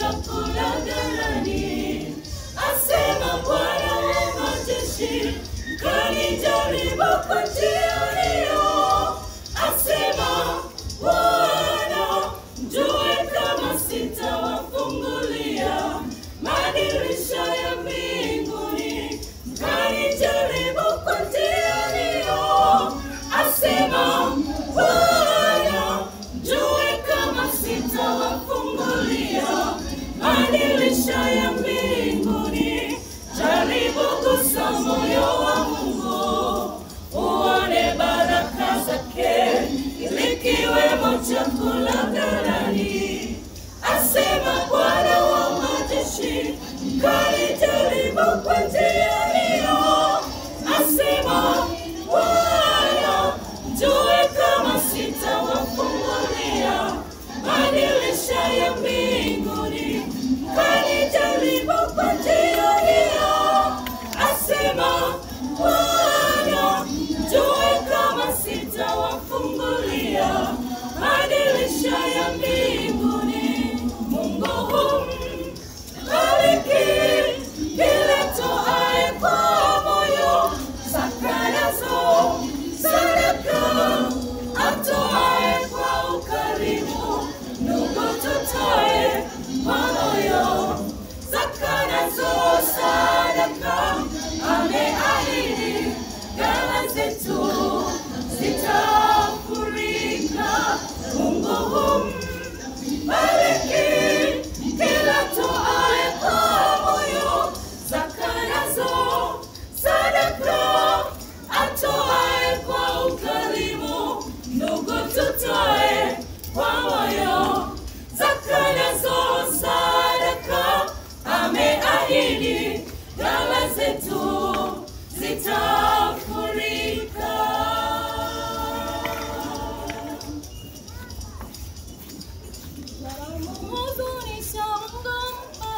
chakula ghalani. Asema Bwana wa majeshi, mkanijaribu kwa njia hiyo. Asema Bwana, mjue kama sitawafungulia madirisha ya mbinguni, mkanijaribu kwa njia hiyo. Asema Bwana, mjue kama sitawafungulia madirisha ya mbinguni. Jaribu gusa moyo wa Mungu, uone baraka zake, ili kiwemo chakula ghalani. Asema Bwana